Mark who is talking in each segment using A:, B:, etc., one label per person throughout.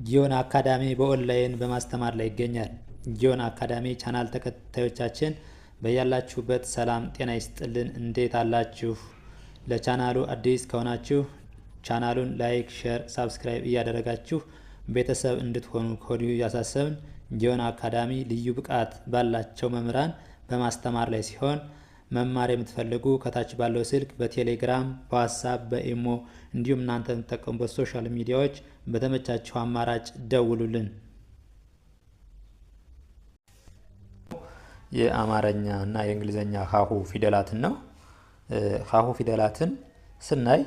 A: ጊዮን አካዳሚ በኦንላይን በማስተማር ላይ ይገኛል። ጊዮን አካዳሚ ቻናል ተከታዮቻችን በያላችሁበት ሰላም ጤና ይስጥልን። እንዴት አላችሁ? ለቻናሉ አዲስ ከሆናችሁ ቻናሉን ላይክ፣ ሼር፣ ሳብስክራይብ እያደረጋችሁ ቤተሰብ እንድትሆኑ ከወዲሁ እያሳሰብን ጊዮን አካዳሚ ልዩ ብቃት ባላቸው መምህራን በማስተማር ላይ ሲሆን መማር የምትፈልጉ ከታች ባለው ስልክ በቴሌግራም፣ በዋትስአፕ፣ በኢሞ እንዲሁም እናንተ የምትጠቀሙበት ሶሻል ሚዲያዎች በተመቻቸው አማራጭ ደውሉልን። የአማርኛ እና የእንግሊዘኛ ሀሁ ፊደላትን ነው። ሀሁ ፊደላትን ስናይ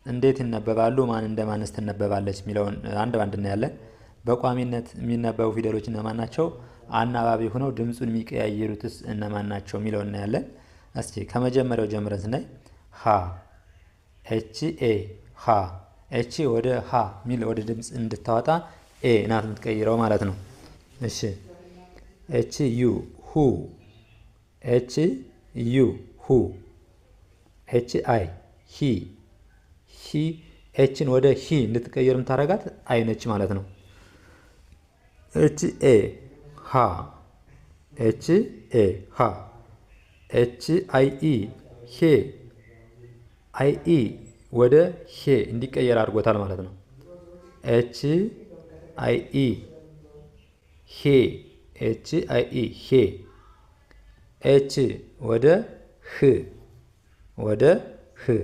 A: እንዴት ይነበባሉ፣ ማን እንደማንስ ትነበባለች የሚለውን አንድ ባንድ እናያለን። በቋሚነት የሚነበቡ ፊደሎች እነማን ናቸው? አናባቢ ሆነው ድምጹን የሚቀያየሩትስ እነማን ናቸው የሚለውን እናያለን። እስቲ ከመጀመሪያው ጀምረን ስናይ ሀ ኤች ኤ ሀ ኤች ወደ ሀ ሚል ወደ ድምጽ እንድታወጣ ኤ ናት የምትቀይረው ማለት ነው። እሺ ኤች ዩ ሁ ኤች ዩ ሁ ኤች አይ ሂ ሂ ኤችን ወደ ሂ እንድትቀየር የምታረጋት አይነች ማለት ነው። ኤች ኤ ሃ ኤች ኤ ሃ ኤች አይ ኢ ሄ አይ ኢ ወደ ሄ እንዲቀየር አድርጎታል ማለት ነው። ኤች አይ ኢ ሄ ኤች አይ ኢ ሄ ኤች ወደ ህ ወደ ህ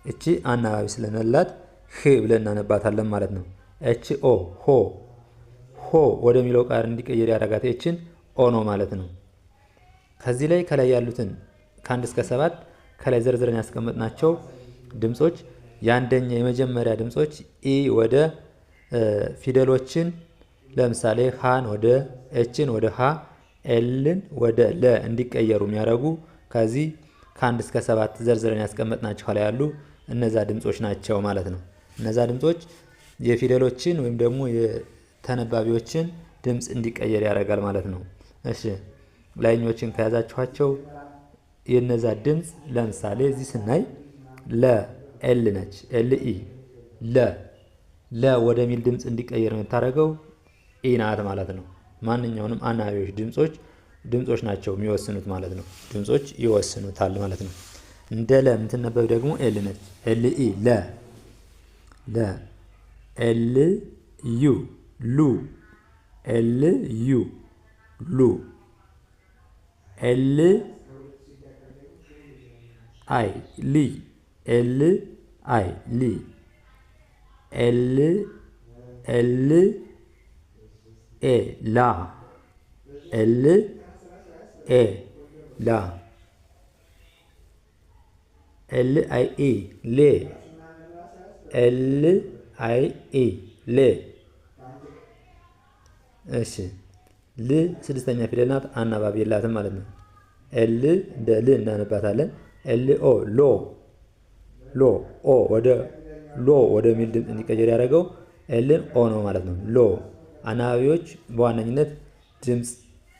A: እቺ አናባቢ ስለሌላት ህ ብለን እናነባታለን ማለት ነው። ኤች ኦ ሆ ሆ ወደሚለው ቃል እንዲቀየር ያደረጋት ኤችን ኦ ነው ማለት ነው። ከዚህ ላይ ከላይ ያሉትን ከአንድ እስከ 7 ከላይ ዘርዝረን ያስቀመጥናቸው ድምጾች የአንደኛ የመጀመሪያ ድምጾች ኢ ወደ ፊደሎችን ለምሳሌ ሃን ወደ ኤችን ወደ ሃ ኤልን ወደ ለ እንዲቀየሩ የሚያደርጉ ከዚህ ከአንድ እስከ 7 ዘርዝረን ያስቀመጥናቸው ላይ ያሉ እነዛ ድምጾች ናቸው ማለት ነው። እነዛ ድምጾች የፊደሎችን ወይም ደግሞ የተነባቢዎችን ድምጽ እንዲቀየር ያደርጋል ማለት ነው። እሺ ላይኞችን ከያዛችኋቸው የነዛ ድምጽ ለምሳሌ እዚህ ስናይ ለ ኤል ነች ኤል ኢ ለ ወደሚል ድምጽ እንዲቀየር ነው የምታደርገው ኢ ናት ማለት ነው። ማንኛውንም አናባቢዎች ድምጾች ናቸው የሚወስኑት ማለት ነው። ድምጾች ይወስኑታል ማለት ነው። እንደ ለ የምትነበብ ደግሞ ኤል ነች ኤል ኢ ለ ኤል ዩ ሉ ኤል ዩ ሉ ኤል አይ ሊ ኤል አይ ሊ ኤል ኤል ኤ ላ ኤል ኤ ላ ኤል አይ ኢ ሌ ኤል አይ ኢ ሌ። እሺ ል ስድስተኛ ፊደል ናት፣ አናባቢ የላትም ማለት ነው። ኤል እንደ ል እናነባታለን። ኤል ኦ ሎ ኦ ወደ ሎ ወደሚል ድምፅ እንዲቀየር ያደረገው ኤልን ኦ ነው ማለት ነው። ሎ አናባቢዎች በዋነኝነት ድምፅ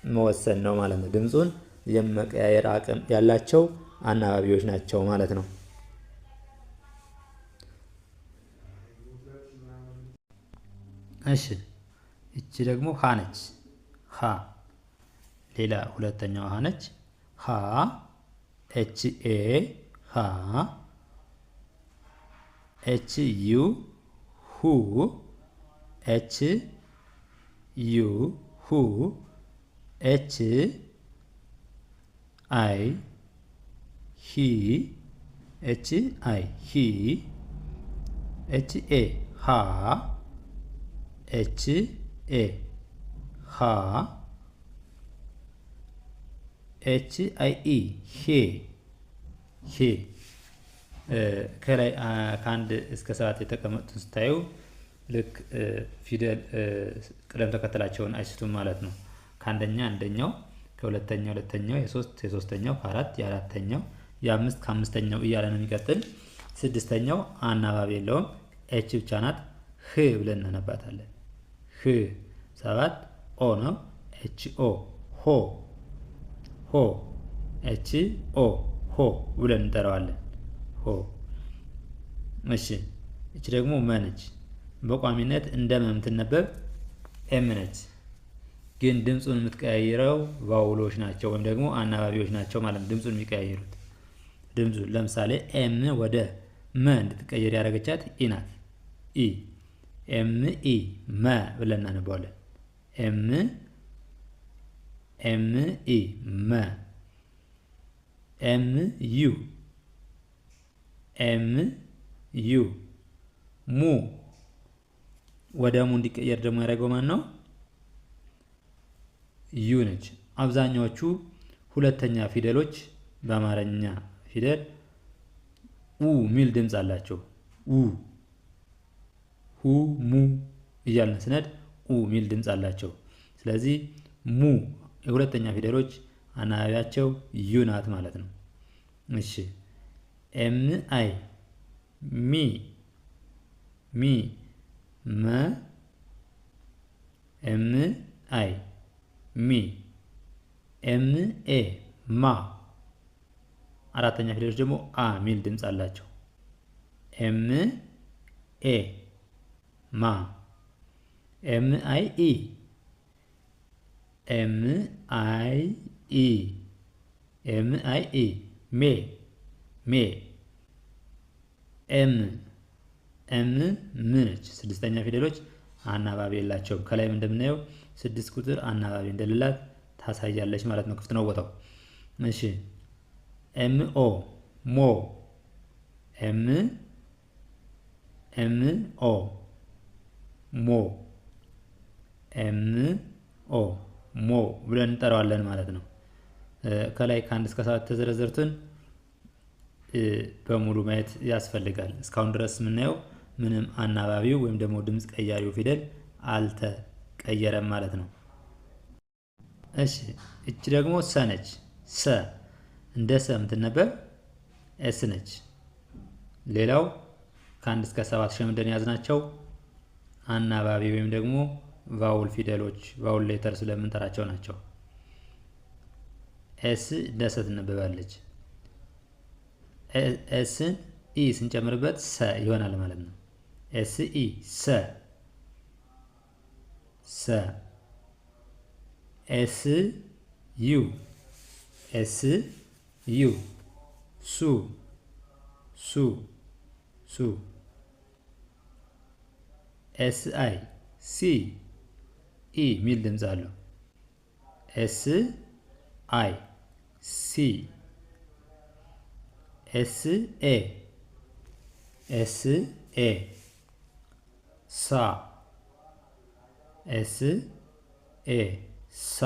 A: መወሰን ነው ማለት ነው። ድምፁን የመቀያየር አቅም ያላቸው አናባቢዎች ናቸው ማለት ነው። እሺ እቺ ደግሞ ሃ ነች። ሃ ሌላ ሁለተኛዋ ሃ ነች። ሃ ኤች ኤ ሃ ኤች ዩ ሁ ኤች ዩ ሁ ኤች አይ ሂ ኤች አይ ሂ ኤች ኤ ሃ ኤች ኤ ሃ ኤች አይ ኢ ሄ ከላይ ከአንድ እስከ 7 የተቀመጡትን ስታዩ ልክ ፊደል ቅደም ተከተላቸውን አይስቱም ማለት ነው። ከአንደኛ አንደኛው፣ ከሁለተኛው ሁለተኛው፣ የሶስተኛው ከአራት፣ የአራተኛው፣ የአምስት ከአምስተኛው እያለ ነው የሚቀጥል። ስድስተኛው አናባቢ የለውም ኤች ብቻ ናት። ህ ብለን እናነባታለን። ህ 7 ኦ ነው ኤች ኦ ሆ ኤች ኦ ሆ ብለን እንጠራዋለን። ሆ እሺ እቺ ደግሞ መነች በቋሚነት እንደ መ የምትነበብ ኤም ነች። ግን ድምፁን የምትቀያይረው ቫውሎች ናቸው ወይም ደግሞ አናባቢዎች ናቸው ማለት ነው። ድምፁን የሚቀያይሩት ድምፁን ለምሳሌ ኤም ወደ መ እንድትቀየር ያደረገቻት ኢ ናት። ኢ ኤም ኢ መ ብለን እናነባዋለን። ኤም ኢ መ ኤም ዩ ሙ ወደ ሙ እንዲቀየር ደግሞ ያደረገው ማን ነው? ዩ ነች። አብዛኛዎቹ ሁለተኛ ፊደሎች በአማርኛ ፊደል ኡ ሚል ድምፅ አላቸው። ኡ ሁ ሙ እያልን ስነድ ኡ ሚል ድምፅ አላቸው። ስለዚህ ሙ የሁለተኛ ፊደሎች አናባቢያቸው ዩ ናት ማለት ነው። እሺ ኤም አይ ሚ መ ኤም አይ ሚ ኤም ኤ ማ አራተኛ ፊደሎች ደግሞ አ ሚል ድምፅ አላቸው። ኤም ኤ ማ ኤም አይ ኢ ሜ ኤም ም ነች። ስድስተኛ ፊደሎች አናባቢ የላቸውም። ከላይም እንደምናየው 6 ቁጥር አናባቢ እንደሌላት ታሳያለች ማለት ነው። ክፍት ነው ቦታው። እሺ ኤም ኦ ሞ ኤም ኦ ሞ ኤም ኦ ሞ ብለን እንጠራዋለን ማለት ነው። ከላይ ከ1 እስከ 7 ተዘረዘሩትን በሙሉ ማየት ያስፈልጋል። እስካሁን ድረስ የምናየው ምንም አናባቢው ወይም ደግሞ ድምፅ ቀያሪው ፊደል አልተቀየረም ማለት ነው። እሺ እቺ ደግሞ ሰ ነች። ሰ እንደ ሰ የምትነበብ ኤስ ነች። ሌላው ከ1 እስከ 7 ሸምደን ያዝናቸው አናባቢ ወይም ደግሞ ቫውል ፊደሎች ቫውል ሌተር ስለምንጠራቸው ናቸው። ኤስ እንደ ሰ ትነበባለች። ኤስን ኢ ስንጨምርበት ሰ ይሆናል ማለት ነው። ኤስ ኢ ሰ ኤስ ዩ ሱ ኤስ አይ ሲ ኢ ሚል ድምፅ አለው። ኤስ አይ ሲ ኤስ ኤ ሳ ኤስ ኤ ሳ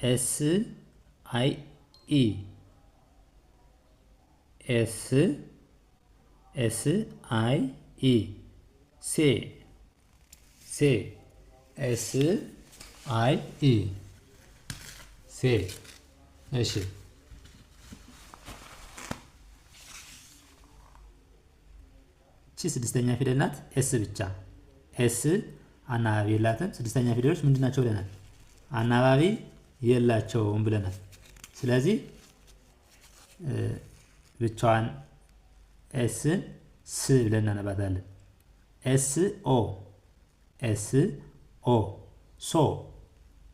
A: ኤስ አይ ኢ ኤስ አይ ኢ ሴ ኤስ አይ ኢ ሴ። እሺ እቺ ስድስተኛ ፊደል ናት። ኤስ ብቻ ኤስ አናባቢ የላትም። ስድስተኛ ፊደሎች ምንድን ናቸው ብለናል? አናባቢ የላቸውም ብለናል። ስለዚህ ብቻዋን ኤስን ስ ብለን እናነባታለን። ኤስ ኦ ሶ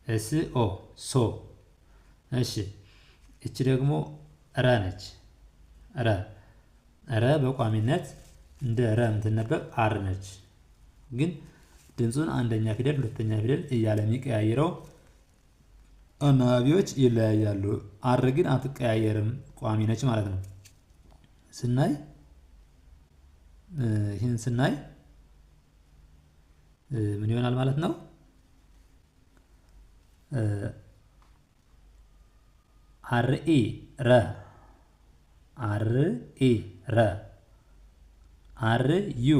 A: ኤስ ኦ ሶ። እሺ እቺ ደግሞ ረ ነች። ረ በቋሚነት እንደ ረ የምትነበብ አር ነች። ግን ድምፁን አንደኛ ፊደል ሁለተኛ ፊደል እያለ የሚቀያይረው አናባቢዎች ይለያያሉ። አር ግን አትቀያየርም፣ ቋሚ ነች ማለት ነው። ይህን ስናይ ምን ይሆናል ማለት ነው? አርኢ ረ አር ዩ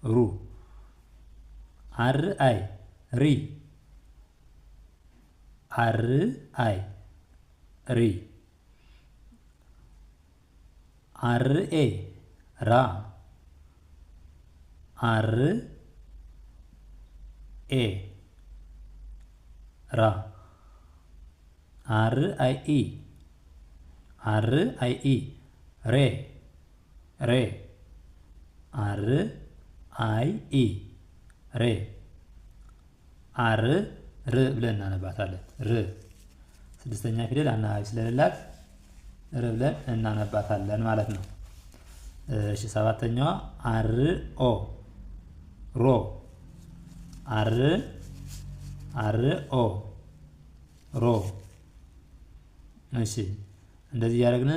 A: ሩ አር አይ ሪ አር ኤ ራ አር ኤ ራ አር አይ ኢ አር አይ ኢ ሬ ሬ አር አይ ኢ ሬ አር ር ብለን እናነባታለን። ር ስድስተኛ ፊደል አናባቢ ስለሌላት ር ብለን እናነባታለን ማለት ነው። እሺ ሰባተኛዋ አር ኦ ሮ አር ኦ ሮ። እሺ እንደዚህ እያደረግን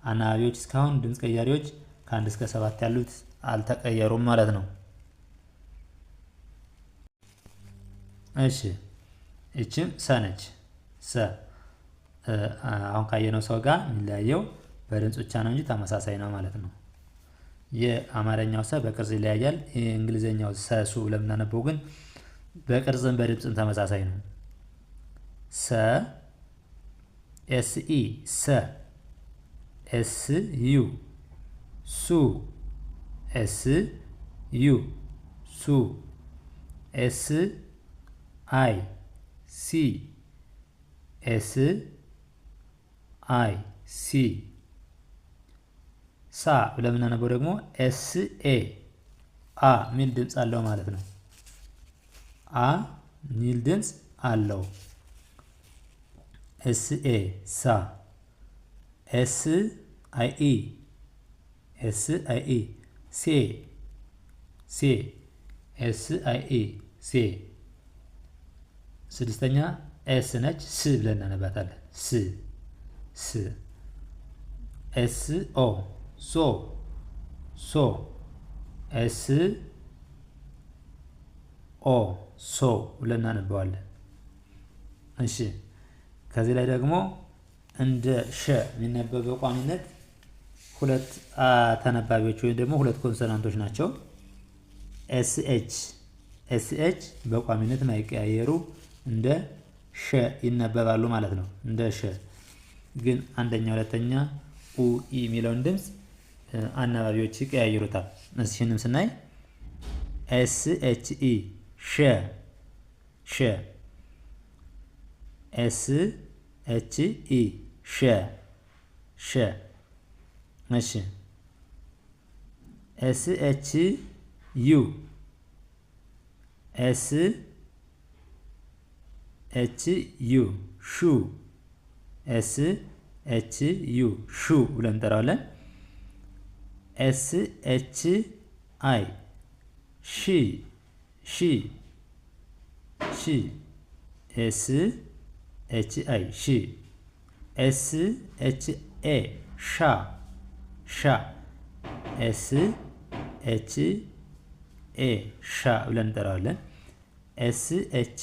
A: አናባቢዎች እስካሁን ድምፅ ቀያሪዎች ከ1 እስከ 7 ያሉት አልተቀየሩም ማለት ነው። እሺ እቺም ሰ ነች። ሰ አሁን ካየነው ሰው ጋር የሚለያየው በድምፅ ብቻ ነው እንጂ ተመሳሳይ ነው ማለት ነው። የአማርኛው ሰ በቅርጽ ይለያያል። የእንግሊዘኛው ሰሱ ለምናነበው ግን በቅርጽም በድምፅም ተመሳሳይ ነው። ሰ ኤስ ኢ ሰ ኤስ ዩ ሱ ኤስ ዩ ሱ ኤስ አይ ሲ ኤስ አይ ሲ ሳ ብለን የምናነበው ደግሞ ኤስ ኤ አ ሚል ድምፅ አለው ማለት ነው። አ ሚል ድምፅ አለው። ኤስ ኤ ሳ ኤስ አይ ኢ ኤስ አይ ኢ ሴ ሴ ኤስ አይ ኢ ሴ። ስድስተኛ ኤስ ነች። ስ ብለን እናነባታለን። ስ ስ ኤስ ኦ ሶ ሶ ኤስ ኦ ሶ ብለን እናነበዋለን። እሺ ከዚህ ላይ ደግሞ እንደ ሸ የሚነበብ በቋሚነት ሁለት ተነባቢዎች ወይም ደግሞ ሁለት ኮንሶናንቶች ናቸው። ኤስኤች ኤስኤች በቋሚነት ማይቀያየሩ እንደ ሸ ይነበባሉ ማለት ነው። እንደ ሸ ግን አንደኛ ሁለተኛ ኡ ኢ የሚለውን ድምፅ አናባቢዎች ይቀያይሩታል። እዚህንም ስናይ ኤስ ኤች ኢ ሸ ሸ ኤስ ኤች ኢ ሸ ሸ። እሺ ኤስ ኤች ዩ ኤስ ኤች ዩ ሹ ኤስ ኤች ዩ ሹ ብለን እንጠራዋለን። ኤስ ኤች አይ ሺ ሺ ሺ ኤስ ኤች አይ ሺ ኤስ ኤች ኤ ሻ ሻ ኤስ ኤች ኤ ሻ ብለን እንጠራዋለን። ኤስ ኤች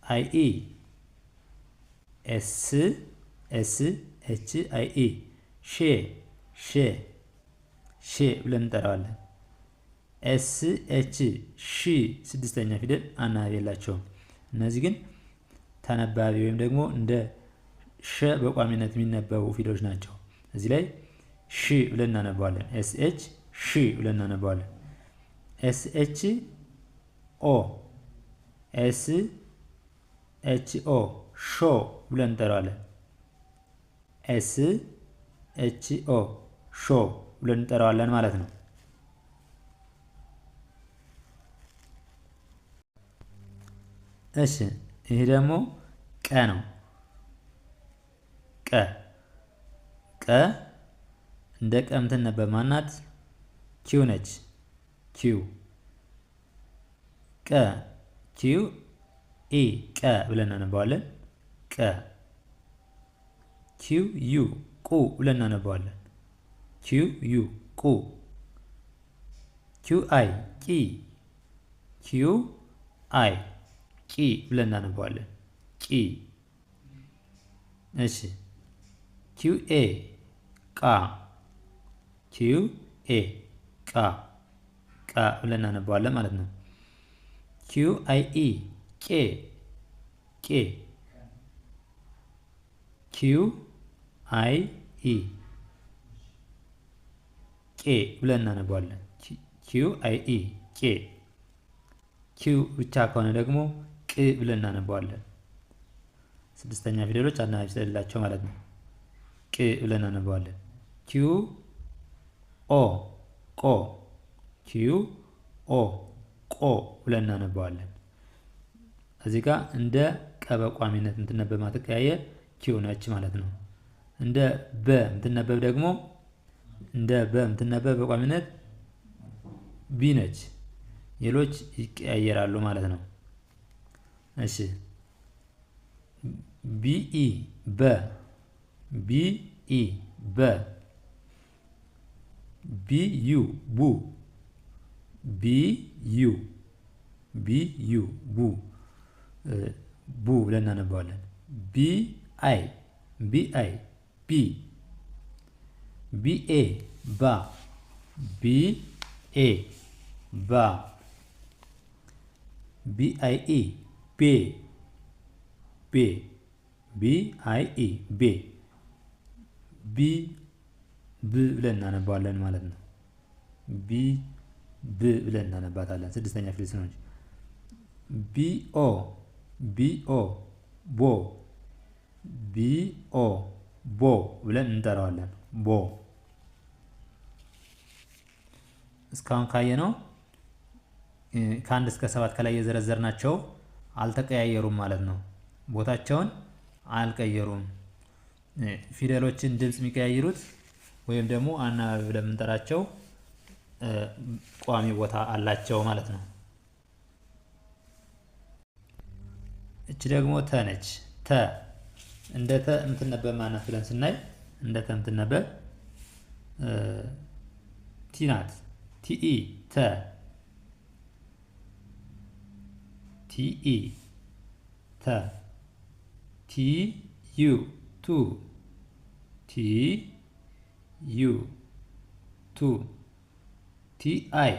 A: አይ ኢ ኤስ ኤስ ኤች አይ ኢ ሼ ሼ ሼ ብለን እንጠራዋለን። ኤስ ኤች ሺ ስድስተኛ ፊደል አናባቢ የላቸውም። እነዚህ ግን ተነባቢ ወይም ደግሞ እንደ ሸ በቋሚነት የሚነበቡ ፊደሎች ናቸው። እዚህ ላይ ሺ ብለን እናነባዋለን። ኤስ ኤች ሺ ብለን እናነባዋለን። ኤስ ኤች ኦ ኤስ ኤች ኦ ሾ ብለን እንጠራዋለን። ኤስ ኤች ኦ ሾ ብለን እንጠራዋለን ማለት ነው። እሺ ይሄ ደግሞ ቀ ነው። ቀ ቀ እንደ ቀ የምትነበብ ማናት? ኪው ነች። ኪው ቀ ኪው ኢ ቀ ብለን እናነባዋለን። ቀ ኪው ዩ ቁ ብለን እናነባዋለን። ኪው ዩ ቁ ኪው አይ ቂ ኪው አይ ቂ ብለን እናነባዋለን። ቂ እሺ ኪው ኤ ቃ ኪው ኤ ቃ ቃ ብለን እናነባዋለን ማለት ነው። ኪው አይ ኢ ቄ ቄ ኪው አይ ኢ ቄ ብለን እናነባዋለን። ኪው አይ ኢ ቄ ኪው ብቻ ከሆነ ደግሞ ቅ ብለን እናነባዋለን። ስድስተኛ ፊደሎች አናባቢ ስለሌላቸው ማለት ነው። ቅ ቅ ብለን እናነባዋለን። ኪዩ ኦ ቆ ኪዩ ኦ ቆ ብለን እናነባዋለን። እዚህ ጋር እንደ ቀ በቋሚነት የምትነበብ ማትቀያየር ኪዩ ነች ማለት ነው። እንደ በ የምትነበብ ደግሞ እንደ በ የምትነበብ በቋሚነት ቢ ነች። ሌሎች ይቀያየራሉ ማለት ነው። እሺ ቢኢ በ ቢኢ በ ቢዩ ቡ ቢዩ ቢዩ ቡ ቡ ብለን እናነባዋለን። ቢአይ ቢአይ ቢ ቢኤ ባ ቢኤ ባ ቢአይኢ ቤ ቤ ቢአይኢ ቤ ቢ ብ ብለን እናነባዋለን ማለት ነው። ቢ ብ ብለን እናነባታለን። ስድስተኛ ፊደል ስለሆነች ቢኦ ቢኦ ቦ ቢኦ ቦ ብለን እንጠራዋለን። ቦ እስካሁን ካየነው ከአንድ እስከ 7 ከላይ የዘረዘርናቸው አልተቀያየሩም ማለት ነው። ቦታቸውን አልቀየሩም። ፊደሎችን ድምፅ የሚቀያይሩት ወይም ደግሞ አናባቢ ብለን የምንጠራቸው ቋሚ ቦታ አላቸው ማለት ነው። እቺ ደግሞ ተ ነች። ተ እንደ ተ የምትነበብ ማናት ብለን ስናይ እንደ ተ የምትነበብ ቲ ናት። ቲኢ ተ ቲኢ ተ ቲ ዩ ቱ ቲ ዩ ቱ ቲ አይ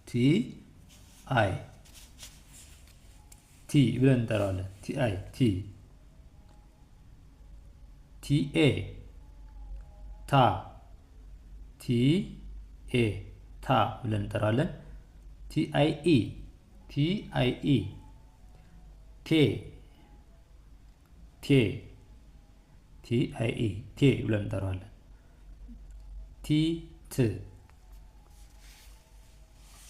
A: ቲ አይ ቲ ብለን እንጠራዋለን። ቲ አይ ቲ ቲ ኤ ታ ቲ ኤ ታ ብለን እንጠራዋለን። ቲ አይ ኢ ቲ አይ ኢ ቴ ቴ ቲ አይ ኢ ቴ ብለን እንጠራዋለን። ቲ ት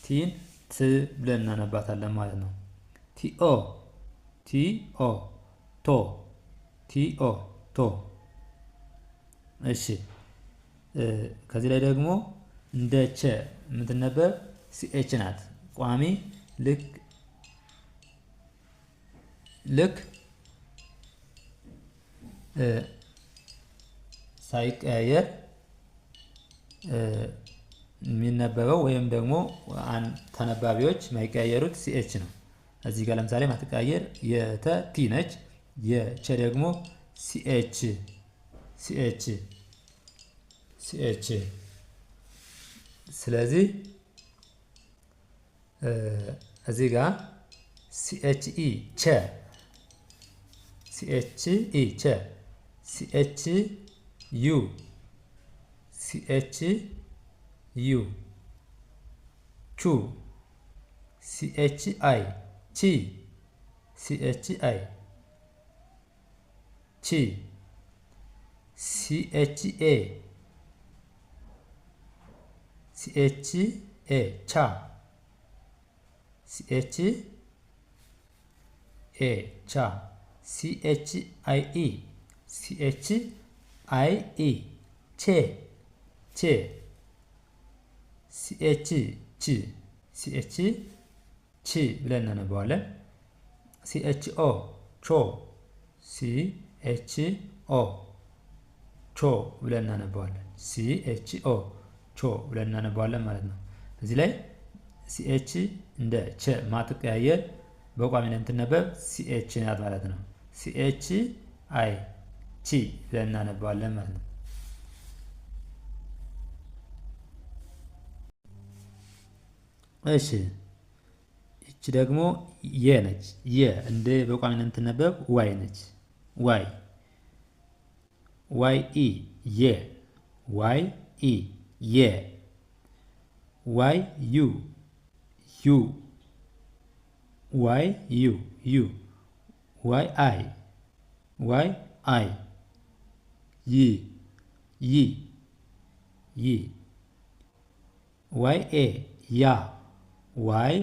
A: ቲን ት ብለን እናነባታለን ማለት ነው። ቲኦ ቲኦ ቶ ቲኦ ቶ። እሺ ከዚህ ላይ ደግሞ እንደ ቸ የምትነበብ ሲኤች ናት። ቋሚ ልክ ሳይቀያየር የሚነበበው ወይም ደግሞ ተነባቢዎች የማይቀያየሩት ሲኤች ነው። እዚህ ጋር ለምሳሌ ማትቀያየር የተ ቲ ነች። የቸ ደግሞ ሲኤች ሲኤች ሲኤች። ስለዚህ እዚህ ጋር ሲኤች ኢ ቸ ሲኤች ኢ ቸ ሲኤች ዩ ሲኤች ዩ ቹ ሲኤች አይ ቺ ሲኤች አይ ቺ ሲኤች ኤ ሲኤች ኤ ቻ ሲኤች ኤ ቻ ሲኤች አይ ኢ ሲኤች አይ ኢ ቼ ቼ ሲኤች ቺ ሲኤች ቺ ብለን እናነባዋለን። ሲኤች ኦ ቾ ሲኤች ኦ ቾ ብለን እናነባዋለን። ሲኤች ኦ ቾ ብለን እናነባዋለን ማለት ነው። እዚህ ላይ ሲኤች እንደ ቸ ማትቀያየር በቋሚነት የምትነበብ ሲኤች ናት ማለት ነው። ሲኤች አይ ቺ ብለን እናነባዋለን ማለት ነው። እሺ እቺ ደግሞ የ ነች። የ እንደ በቋሚነት የምትነበብ ዋይ ነች። ዋይ ዋይ ኢ የ ዋይ ኢ የ ዋይ ዩ ዩ ዋይ ዩ ዩ ዋይ አይ ይ ይ ይ ዋይ ኤ ያ ዋይ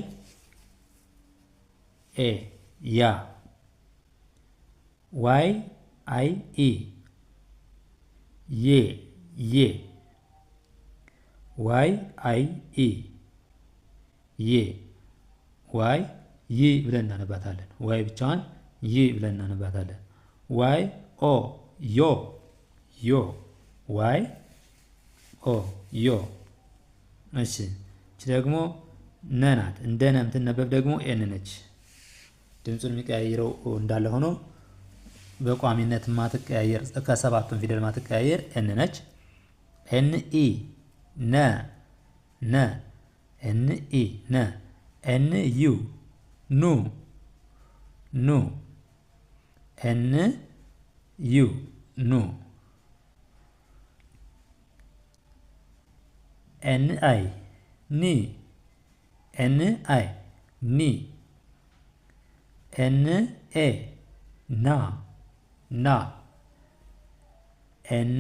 A: ኤ ያ ዋይ አይ ኢ ዬ ዬ ዋይ አይ ኢ ዬ ዋይ ይ ብለን እናነባታለን። ዋይ ብቻዋን ይ ብለን እናነባታለን። ዋይ ኦ ዮ ዮ ዋይ ኦ ዮ። እሺ እቺ ደግሞ ነ ናት። እንደ ነ የምትነበብ ደግሞ ኤን ነች። ድምፁን የሚቀያየረው እንዳለ ሆኖ በቋሚነት ማትቀያየር ከሰባቱም ፊደል ማትቀያየር ኤን ነች። ኤን ኢ ነ ነ ኤን ኢ ነ ኤን ዩ ኑ ኑ ኤን ዩ ኑ ኤን አይ ኒ ኤን አይ ኒ ኤን ኤ ና ና ኤን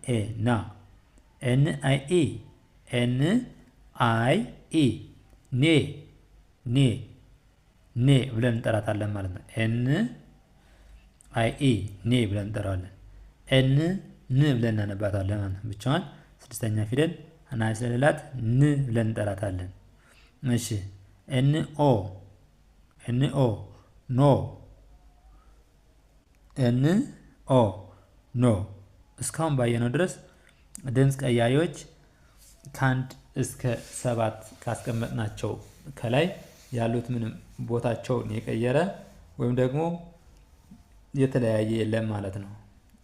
A: ኤ ና ኤን አይ ኢ ኤን አይ ኢ ኔ ኔ ኔ ብለን እንጠራታለን ማለት ነው። ኤን አይ ኢ ኔ ብለን እንጠራዋለን። ኤን ን ብለን እናነባታለን ማለት ነው። ብቻዋን ስድስተኛ ፊደል አናባቢ ስለሌላት ን ብለን እንጠራታለን። እሺ ኤን ኦ ኤን ኦ ኖ ኤን ኦ ኖ። እስካሁን ባየነው ድረስ ድምፅ ቀያሪዎች ከአንድ እስከ ሰባት ካስቀመጥናቸው ከላይ ያሉት ምንም ቦታቸውን የቀየረ ወይም ደግሞ የተለያየ የለም ማለት ነው።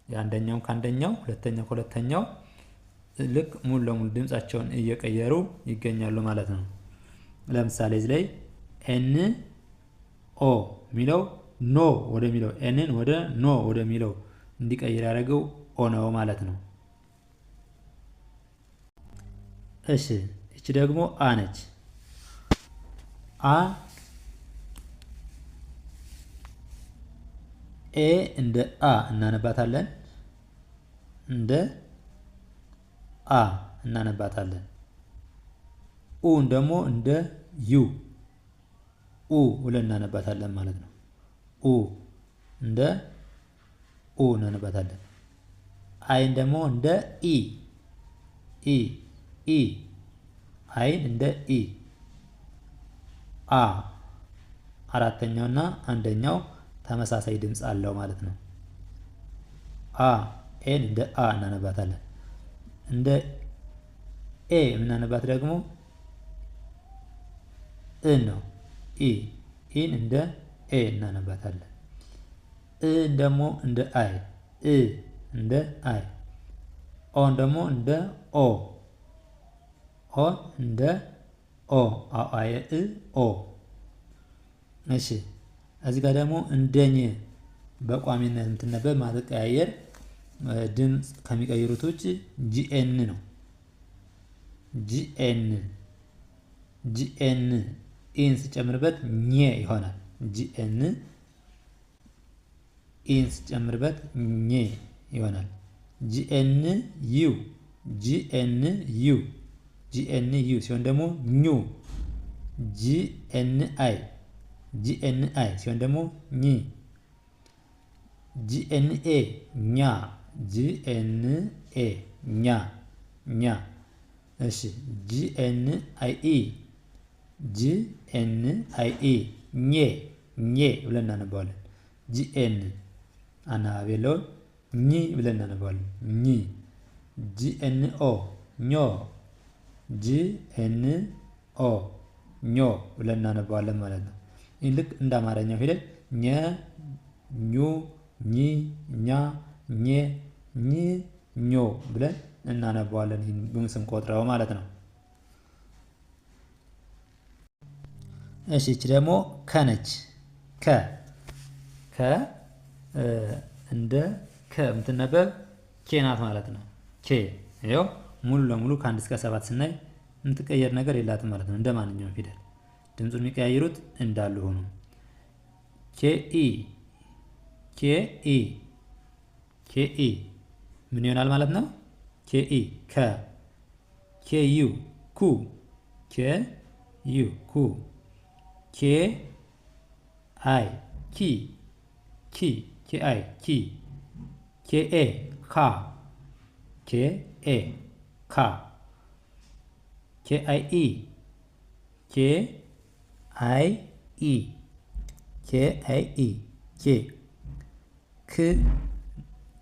A: የአንደኛው ከአንደኛው ሁለተኛው ከሁለተኛው ልክ ሙሉ ለሙሉ ድምፃቸውን እየቀየሩ ይገኛሉ ማለት ነው። ለምሳሌ እዚህ ላይ ኤን ኦ የሚለው ኖ ወደሚለው ኤንን ወደ ኖ ወደሚለው እንዲቀይር ያደረገው ኦ ነው ማለት ነው። እሺ እቺ ደግሞ አ ነች። አ ኤ እንደ አ እናነባታለን። እንደ አ እናነባታለን። ኡን ደግሞ እንደ ዩ ኡ ብለን እናነባታለን ማለት ነው። ኡ እንደ ኡ እናነባታለን። አይን ደግሞ እንደ ኢ ኢ ኢ አይን እንደ ኢ አ አራተኛውና አንደኛው ተመሳሳይ ድምፅ አለው ማለት ነው። አ ኤን እንደ አ እናነባታለን። እንደ ኤ የምናነባት ደግሞ እን ነው። ኢ ኢን እንደ ኤ እናነባታለን። እን ደግሞ እንደ አይ እ እንደ አይ ኦን ደግሞ እንደ ኦ ኦ እንደ ኦ አይ እ ኦ። እሺ እዚህ ጋር ደግሞ እንደኝ በቋሚነት የምትነበብ ማትቀያየር ድምፅ ከሚቀይሩት ውጭ ጂኤን ነው። ጂኤን ጂኤን ኢን ስጨምርበት ኘ ይሆናል። ጂኤን ኢን ስጨምርበት ኘ ይሆናል። ጂኤን ዩ ጂኤን ዩ ጂኤን ዩ ሲሆን ደግሞ ኙ ጂኤን አይ ጂኤን አይ ሲሆን ደግሞ ኝ ጂኤን ኤ ኛ ጂኤን ኤ ኛ ኛ። እሺ ጂኤን አይ ኢ ጂኤን አይ ኢ ኘ ኘ ብለን እናነባዋለን። ጂኤን አናባቢ የለውም ኝ ብለን እናነባዋለን። ኝ ጂኤን ኦ ኞ ጂኤን ኦ ኞ ብለን እናነባዋለን ማለት ነው። ይህ ልክ እንደ አማርኛው ፊደል ኘ ኙ ኚ ኛ ኘ ኝ ኞ ብለን እናነባዋለን። ይህን ስንቆጥረው ማለት ነው። እሺ እቺ ደግሞ ከነች። ከ እንደ ከ የምትነበብ ኬ ናት ማለት ነው። ኬ ይኸው ሙሉ ለሙሉ ከአንድ እስከ ሰባት ስናይ የምትቀየር ነገር የላትም ማለት ነው። እንደ ማንኛውም ፊደል ድምፁን የሚቀያይሩት እንዳሉ ሆኖ ኬ ኢ ኬ ኢ ኬ ኢ ምን ይሆናል ማለት ነው? ኬኢ ከ ኬዩ ኩ ኬዩ ኩ ኬ አይ ኪ ኬአይ ኪ ኬኤ ካ ኬኤ ካ ኬአይኢ ኬአይኢ ኬአይኢ ኬ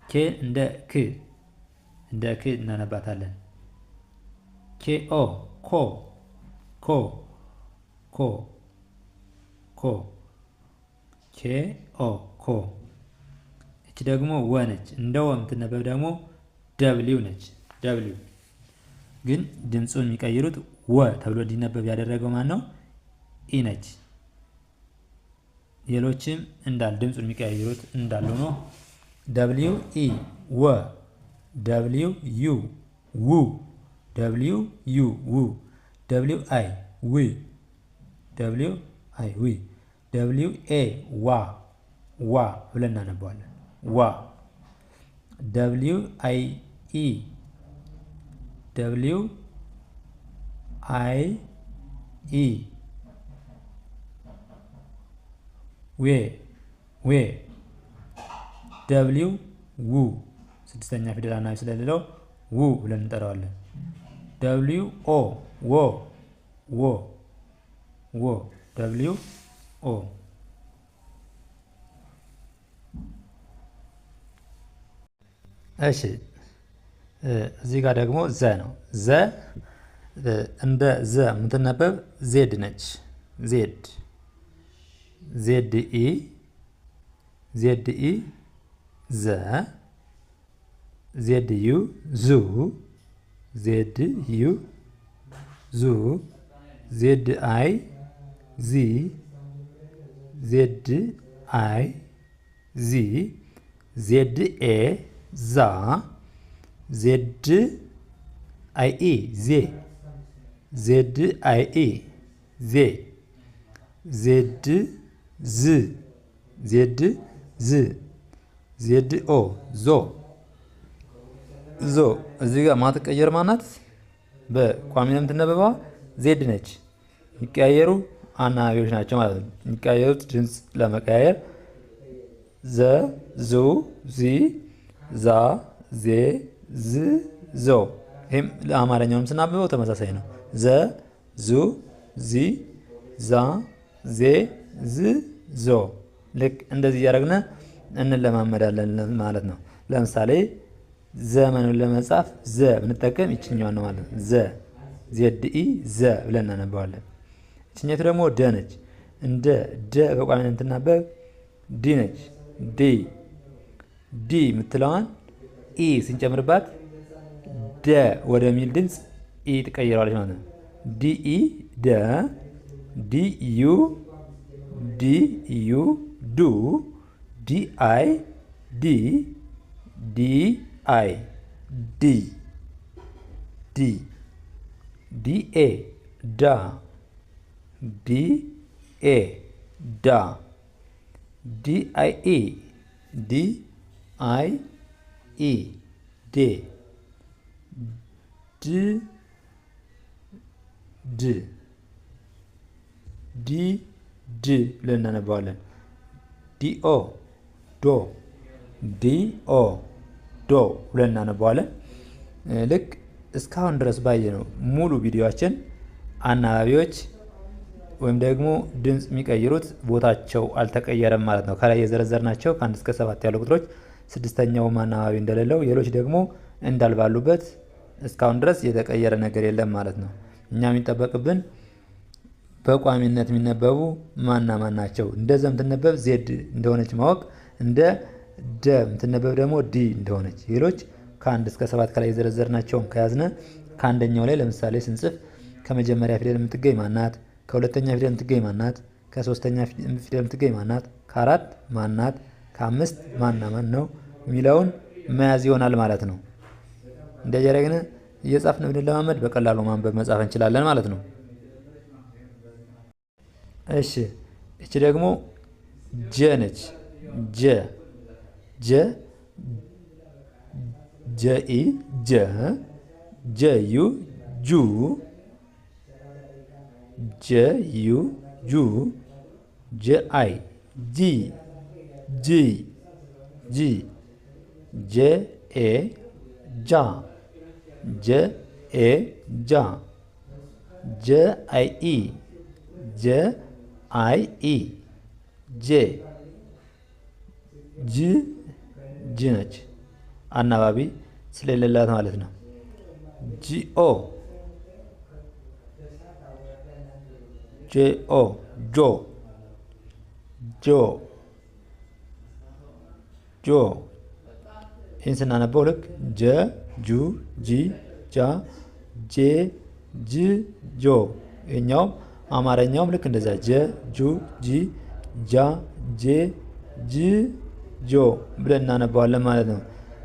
A: ክ እንደ ክ እናነባታለን። ኬኦ ኮ ኬኦ ኮ። እቺ ደግሞ ወ ነች። እንደ ወ የምትነበብ ደግሞ ደብሊው ነች። ደብሊው ግን ድምፁን የሚቀይሩት ወ ተብሎ እንዲነበብ ያደረገው ማን ነው? ኢ ነች። ሌሎችም እንዳል ድምፁን የሚቀያይሩት እንዳሉ ነው። ደብሊው ኢ ወ ደብሊው ዩ ው ደብሊው ዩ ው ደብሊው አይ ዊ ደብሊው አይ ዊ ደብሊው ኤ ዋ ብለን እናነባዋለን። ዋ ደብሊው አይ ኢ ደብሊው አይ ኢ ዌ ደብሊው ው ስድስተኛ ፊደል አናባቢ ስለሌለው ው ብለን እንጠራዋለን። ደብሊው ኦ ዎ ደብሊው ኦ። እሺ እዚህ ጋር ደግሞ ዘ ነው። ዘ እንደ ዘ የምትነበብ ዜድ ነች። ዜድ ኢ ዘ ዜድ ዩ ዙ ዜድ ዩ ዙ ዜድ አይ ዚ ዜድ አይ ዚ ዜድ ኤ ዛ ዜድ አይ ኢ ዜ ዜድ አይ ኢ ዜ ዜድ ዝ ዜድ ኦ ዞ እዚህ ጋር ማትቀየር ማናት? በቋሚ የምትነበበዋ ዜድ ነች። የሚቀያየሩ አናባቢዎች ናቸው ማለት ነው። የሚቀያየሩት ድምፅ ለመቀያየር ዘ ዙ ዚ ዛ ዜ ዝ ዞ። ይህም ለአማርኛውም ስናብበው ተመሳሳይ ነው። ዘ ዙ ዚ ዛ ዜ ዝ ዞ። ልክ እንደዚህ እያደረግን እንለማመዳለን ማለት ነው። ለምሳሌ ዘመኑን ለመጻፍ ዘ ብንጠቀም ይችኛዋን ነው ማለት ነው። ዜድ ኢ ዘ ብለን እናነባዋለን። ይችኛቱ ደግሞ ደ ነች። እንደ ደ በቋሚነት የምትናበብ ዲ ነች። ዲ የምትለዋን ኢ ስንጨምርባት ደ ወደሚል ድምፅ ኢ ትቀይረዋለች ማለት ነው። ዲ ኢ ደ ዲ ዩ ዱ ዲ አይ ዲ ዲ ኤ ዳ ዲ ኤ ዳ ዲ አይ ኢ ዴ ድ ብለን እናነባዋለን። ዲኦ ዶ ብለን እናነባዋለን። ልክ እስካሁን ድረስ ባየነው ሙሉ ቪዲዮአችን አናባቢዎች ወይም ደግሞ ድምፅ የሚቀይሩት ቦታቸው አልተቀየረም ማለት ነው። ከላይ የዘረዘርናቸው ከ1 እስከ 7 ያሉ ቁጥሮች ስድስተኛውም አናባቢ እንደሌለው፣ ሌሎች ደግሞ እንዳልባሉበት እስካሁን ድረስ የተቀየረ ነገር የለም ማለት ነው። እኛ የሚጠበቅብን በቋሚነት የሚነበቡ ማን ናቸው? እንደ ዘ የምትነበብ ዜድ እንደሆነች ማወቅ፣ እንደ ደ የምትነበብ ደግሞ ዲ እንደሆነች። ሌሎች ከ1 እስከ 7 ከላይ የዘረዘርናቸውን ከያዝነ ከአንደኛው ላይ ለምሳሌ ስንጽፍ ከመጀመሪያ ፊደል የምትገኝ ማናት? ከሁለተኛ ፊደል የምትገኝ ማናት? ከሶስተኛ ፊደል የምትገኝ ማናት? ከ4 ማናት? ከ5 ማን ነው የሚለውን መያዝ ይሆናል ማለት ነው። እንደያደረግን እየጻፍን ብንለማመድ በቀላሉ ማንበብ መጻፍ እንችላለን ማለት ነው። እሺ እቺ ደግሞ ጀ ነች። ጀ ጀኢ ጀ ጀዩ ጁ ጀዩ ጁ ጀአይ ጂ ጂ ጂ ጀኤ ጃ ጀኤ ጃ ጀአይኢ ጀአይኢ ጄ ጅ ጅ ነች። አናባቢ ስለሌላት ማለት ነው። ጂኦ ጄኦ ጆ ጆ ጆ ይህን ስናነበው ልክ ጀ ጁ ጂ ጃ ጄ ጅ ጆ ይኸኛውም አማርኛውም ልክ እንደዛ ጀ ጁ ጂ ጃ ጄ ጅ ጆ ብለን እናነባዋለን ማለት ነው።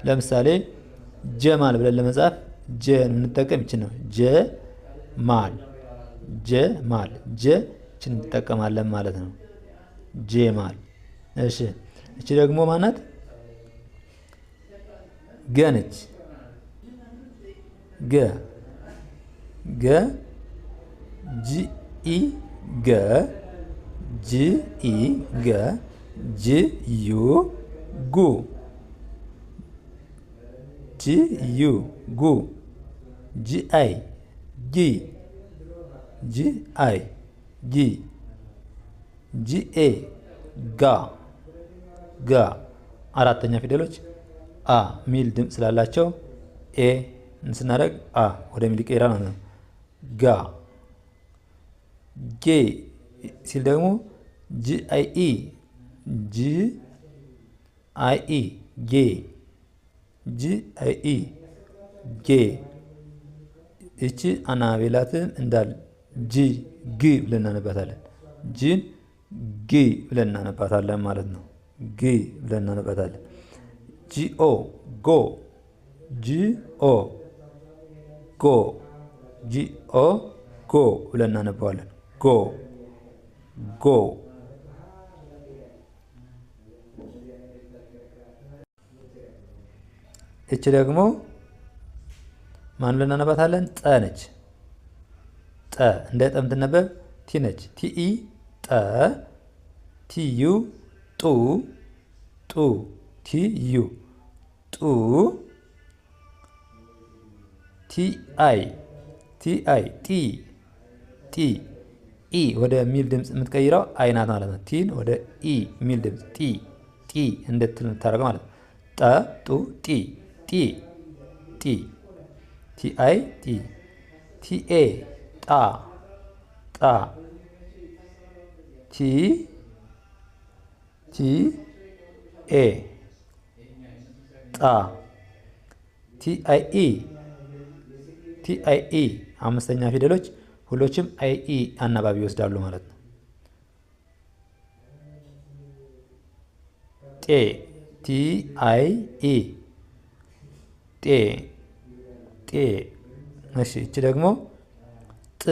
A: ለምሳሌ ጀማል ብለን ለመጻፍ ጀ የምንጠቀም ይችን ነው። ጀማል ጀማል ጀ ይችን እንጠቀማለን ማለት ነው። ጀማል። እሺ እቺ ደግሞ ማናት? ገ ነች። ገ ገ ጂኢ ገ ጂኢ ገ ጅዩ ጉ ጅዩ ጉ ጂአይ ጊ ጂአይ ጊ ጂኤ ጋ ጋ አራተኛ ፊደሎች አ ሚል ድምፅ ስላላቸው ኤ ስናደርግ አ ወደ ሚል ይቀየራል ማለት ነው። ጋ ጌ ሲል ደግሞ ጂአይኢ ጂአይኢ ጌ ጂአይኢ ጌ እቺ አናቤላትን እንዳል ጂ ግ ብለን እናነባታለን። ጂን ግ ብለን እናነባታለን ማለት ነው። ግ ብለን እናነባታለን። ጂኦ ጎ ጂኦ ጎ ጂኦ ጎ ብለን እናነባዋለን። ጎ ጎ እቺ ደግሞ ማን ብለን እናነባታለን? ጠ ነች። ጠ እንደ ጠ የምትነበብ ቲ ነች። ቲኢ ጠ ቲዩ ጡ ጡ ቲዩ ጡ ቲአይ ቲአይ ጢ ጢ ኢ ወደ ሚል ድምፅ የምትቀይረው አይ ናት ማለት ነው። ቲን ወደ ኢ ሚል ድምፅ ጢ ጢ እንድትል የምታደርገው ማለት ነው። ጠ ጡ ጢ ጢ ጢ ቲአይ ጢ ቲኤ ጣ ጣ ቲ ቲኤ ጣ ቲአይኢ ቲአይኢ አምስተኛ ፊደሎች ሁሎችም አይኢ አናባቢ ይወስዳሉ ማለት ነው። ጤ ቲአይኢ ጤ ጤ። እሺ እቺ ደግሞ ጥ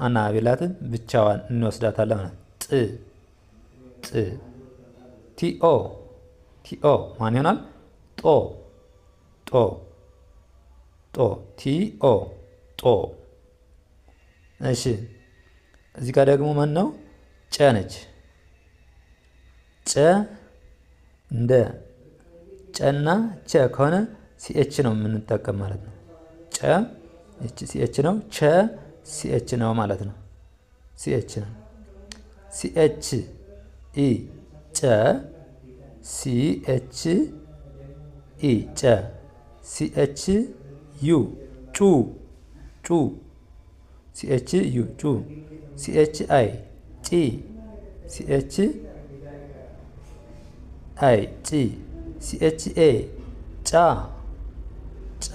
A: አናባቢላትን ብቻዋን እንወስዳታለን ማለት ነው። ጥ ጥ ቲኦ ቲኦ ማን ይሆናል? ጦ ጦ ጦ ቲኦ ጦ። እሺ እዚህ ጋር ደግሞ ማን ነው? ጨ ነች። ጨ እንደ ጨና ቸ ከሆነ ሲኤች ነው የምንጠቀም ማለት ነው። ጨ እቺ ሲኤች ነው። ቸ ሲኤች ነው ማለት ነው። ሲኤች ነው። ሲኤች ኢ ጨ ሲኤች ኢ ጨ ሲኤች ዩ ጩ ጩ ሲኤች ዩ ጩ ሲኤች አይ ጪ ሲኤች አይ ጪ ሲኤች ኤ ጫ ጫ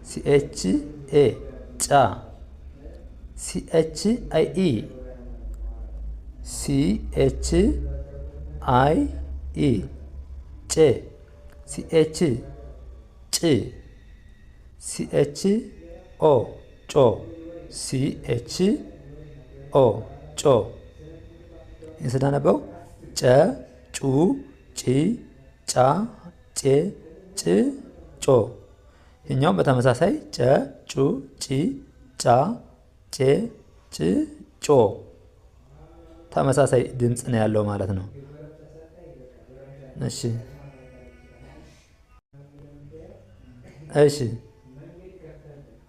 A: ሲኤች ኤ ጫ ሲኤች አይ ኢ ሲኤች አይ ኢ ጭ ሲኤች ጭ ሲኤች ኦ ጮ ሲኤች ኦ ጮ። ስናነበው ጨ ጩ ጪ ጫ ጬ ጭ ጮ ይህኛውም በተመሳሳይ ጨ፣ ጩ፣ ጪ፣ ጫ፣ ጬ፣ ጭ፣ ጮ ተመሳሳይ ድምፅ ነው ያለው ማለት ነው። እሺ እሺ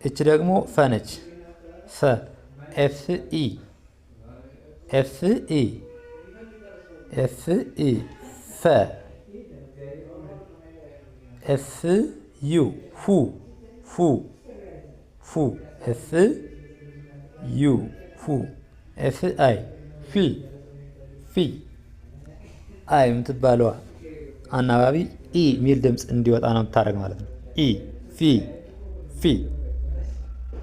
A: እቺ ደግሞ ፈ ነች። ፈ ኤፍ ኢ ኤፍ ኢ ኤፍ ኢ ፈ ኤፍ ዩ ፉ ፉ ፉ ኤፍ ዩ ፉ ኤፍ አይ ፊ ፊ አይ የምትባለዋ አናባቢ ኢ ሚል ድምፅ እንዲወጣ ነው የምታደርግ ማለት ነው። ኢ ፊ ፊ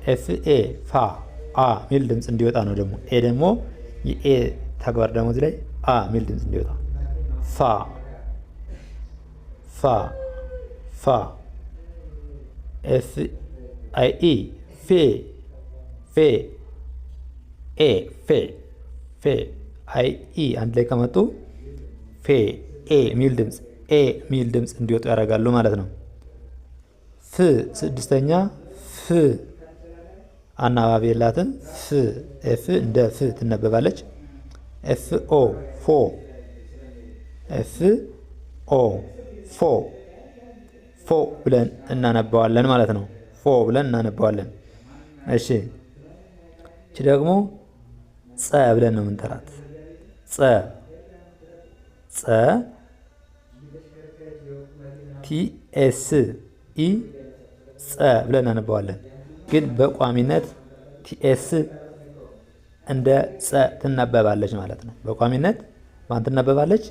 A: ኤፍ ኤ ፋ አ ሚል ድምፅ እንዲወጣ ነው። ደግሞ ኤ ደግሞ የኤ ተግባር ደግሞ እዚህ ላይ አ ሚል ድምፅ እንዲወጣ ፋ ፋ ፋ ኤፍ አይ ኢ ፌ ፌ ኤ ፌ ፌ አይ ኢ አንድ ላይ ከመጡ ፌ ኤ ሚል ድምፅ እንዲወጡ ያደርጋሉ ማለት ነው። ፍ ስድስተኛ ፍ አናባቢ የላትም። ፍ ኤፍ እንደ ፍ ትነበባለች። ኤፍ ኦ ፎ ኤፍ ኦ ፎ ፎ ብለን እናነባዋለን ማለት ነው። ፎ ብለን እናነባዋለን። እሺ እቺ ደግሞ ጸ ብለን ነው የምንጠራት። ጸ ጸ ቲኤስ ኢ ጸ ብለን እናነባዋለን። ግን በቋሚነት ቲኤስ እንደ ጸ ትነበባለች ማለት ነው። በቋሚነት ማን ትነበባለች?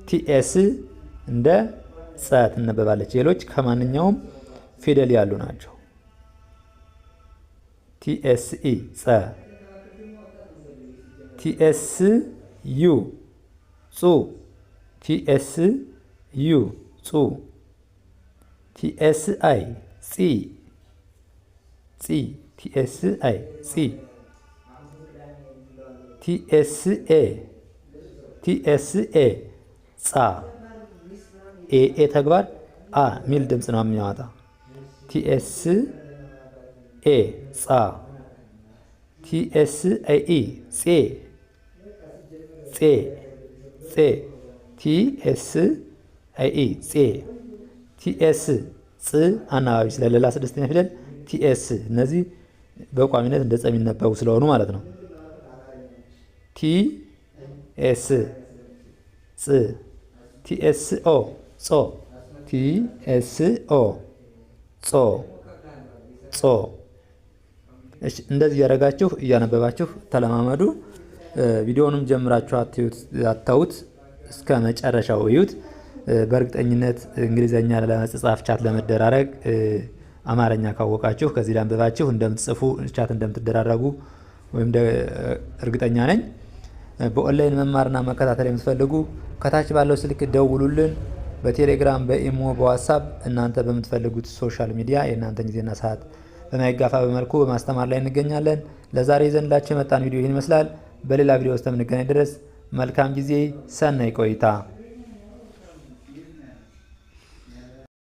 A: ቲኤስ እንደ ጸ ትነበባለች። ሌሎች ከማንኛውም ፊደል ያሉ ናቸው። ቲኤስኢ ጸ፣ ቲኤስ ዩ ጹ፣ ቲኤስ ዩ ጹ፣ ቲኤስ አይ ጺ ጺ፣ ቲኤስ አይ ጺ፣ ቲኤስኤ ቲኤስኤ ጻ፣ ኤ ተግባር አ ሚል ድምፅ ነው የሚያወጣ። ቲኤስ ኤ ጻ፣ ቲኤስ አይ ኢ ጼ ጼ ጼ፣ ቲኤስ አይ ኢ ጼ፣ ቲኤስ ጽ አናባቢ ስለሌላ ስድስተኛ ፊደል ቲኤስ እነዚህ በቋሚነት እንደ ጸ የሚነበቡ ስለሆኑ ማለት ነው። ቲኤስ ጽ፣ ቲኤስኦ ጾ፣ ቲኤስኦ ጾ ጾ። እሺ እንደዚህ እያደረጋችሁ እያነበባችሁ ተለማመዱ። ቪዲዮውንም ጀምራችሁ አታዩት፣ እስከ መጨረሻው እዩት። በእርግጠኝነት እንግሊዘኛ ለመጻፍ ቻት ለመደራረግ አማርኛ ካወቃችሁ ከዚህ ላይ አንብባችሁ እንደምትጽፉ ቻት እንደምትደራረጉ ወይም እርግጠኛ ነኝ። በኦንላይን መማርና መከታተል የምትፈልጉ ከታች ባለው ስልክ ደውሉልን። በቴሌግራም፣ በኢሞ፣ በዋትሳፕ እናንተ በምትፈልጉት ሶሻል ሚዲያ የእናንተን ጊዜና ሰዓት በማይጋፋ በመልኩ በማስተማር ላይ እንገኛለን። ለዛሬ ይዘንላችሁ የመጣን ቪዲዮ ይህን ይመስላል። በሌላ ቪዲዮ ውስጥ የምንገናኝ ድረስ መልካም ጊዜ፣ ሰናይ ቆይታ